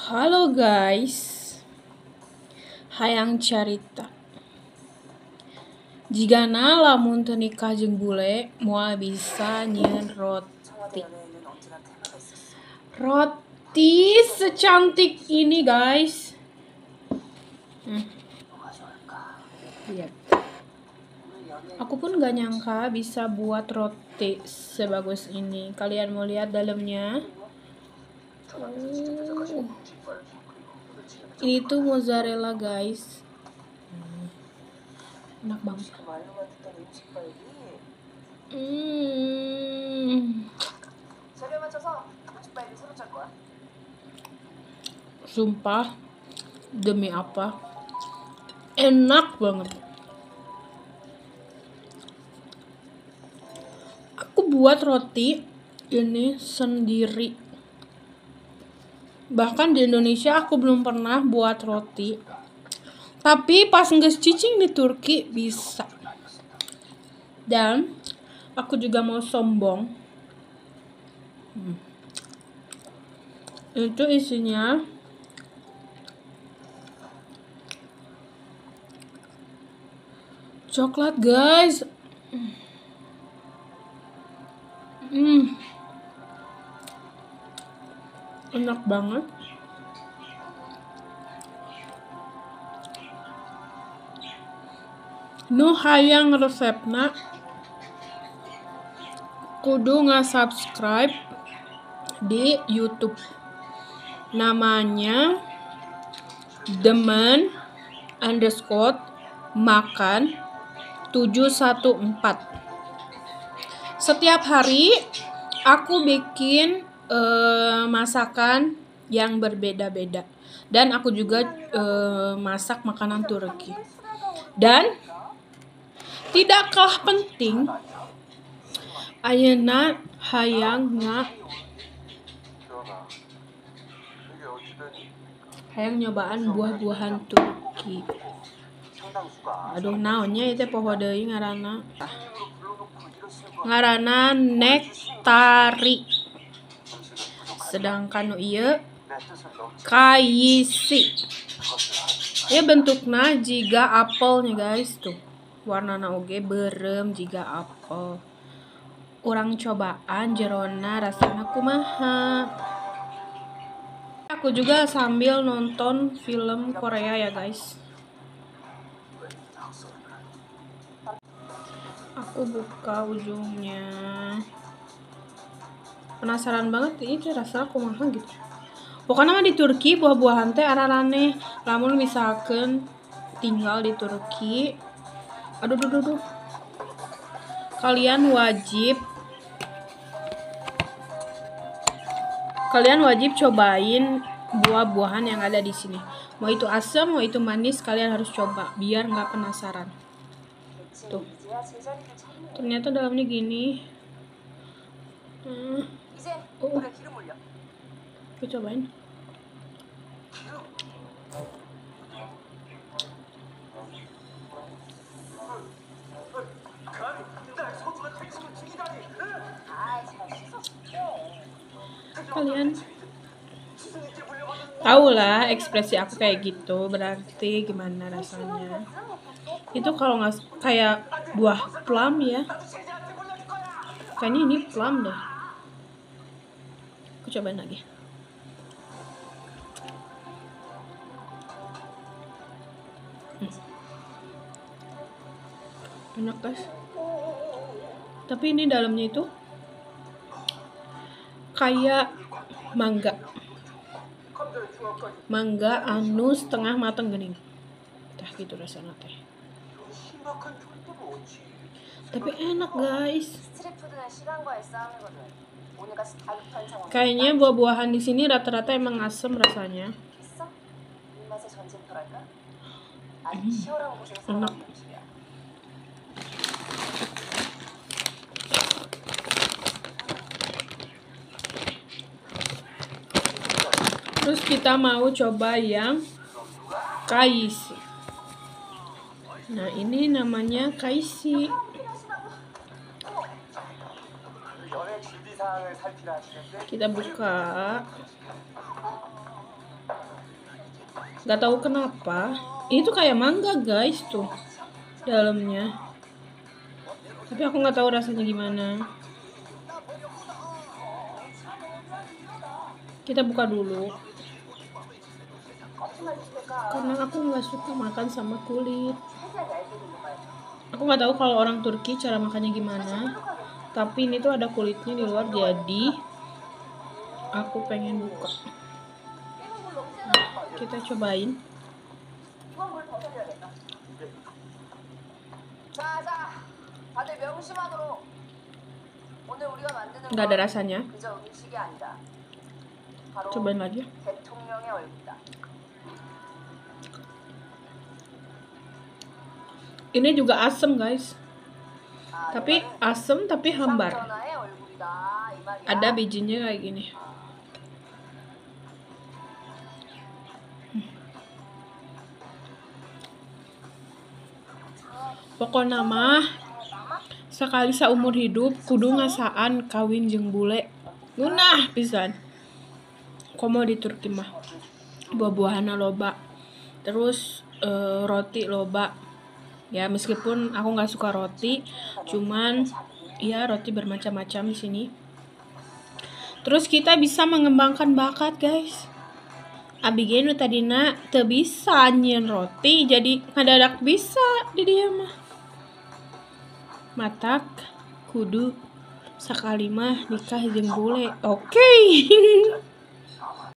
Halo guys, hayang carita. Jigana lamun teu nikah jeung bule, moal bisa nyieun roti. Roti secantik ini guys. Lihat. Aku pun gak nyangka bisa buat roti sebagus ini. Kalian mau lihat dalamnya? Ini tuh mozzarella guys. Enak banget. Sumpah, demi apa? Enak banget. Aku buat roti ini sendiri. Bahkan di Indonesia aku belum pernah buat roti. Tapi pas nges cicing di Turki bisa. Dan aku juga mau sombong. Itu isinya coklat guys. Enak banget. Nu hayang resepna kudu nge-subscribe di YouTube. Namanya demen_makan 714. Setiap hari aku bikin masakan yang berbeda-beda, dan aku juga masak makanan Turki. Dan tidak kalah penting, ayeuna hayang nyobaan buah-buahan Turki. Aduh, naonnya itu poho deui ngaranna. Ngaranna nektari. Sedangkan nu ieu kayisi. Ya bentukna jiga apelnya guys tuh. Warnana oge beureum jiga apel. Urang cobaan jerona rasana kumaha. Aku juga sambil nonton film Korea ya guys. Aku buka ujungnya. Penasaran banget ini rasa kumaha gitu. Pokoknya mah di Turki buah-buahan teh ararane. Lamun misalkan tinggal di Turki, aduh. Kalian wajib cobain buah-buahan yang ada di sini. Mau itu asam, mau itu manis, kalian harus coba biar nggak penasaran. Tuh. Ternyata dalamnya gini. Aku cobain. Kalian tahu lah ekspresi aku kayak gitu, berarti gimana rasanya. Itu kalau nggak kayak buah plum ya, kayaknya ini plum deh. Aku cobain lagi. Enak guys, tapi ini dalamnya itu kayak mangga anu setengah matang geuning. Tah gitu rasanya teh. Tapi enak guys. Kayaknya buah-buahan di sini rata-rata emang asem rasanya. Enak. Terus kita mau coba yang kaisi. Nah, ini namanya kaisi. Kita buka. Gak tahu kenapa. Ini tuh kayak mangga guys tuh dalamnya. Tapi aku nggak tahu rasanya gimana. Kita buka dulu. Karena aku nggak suka makan sama kulit. Aku nggak tahu kalau orang Turki cara makannya gimana. Tapi ini tuh ada kulitnya di luar, jadi aku pengen buka. Nah, kita cobain. Nggak ada rasanya. Cobain lagi. Ini juga asem guys. Tapi asem tapi hambar. Ada bijinya kayak gini. Pokoknya mah sekali seumur hidup kudu ngasaan kawin jeung bule. Ngunah pisan. Komo di Turki mah buah-buahan loba. Terus roti loba. Ya meskipun aku nggak suka roti, cuman ya roti bermacam-macam di sini. Terus kita bisa mengembangkan bakat guys. Abigail tadina teu bisa nyieun roti, jadi ngadadak bisa di dia mah. Matak kudu sakali mah nikah jeung bule. Oke.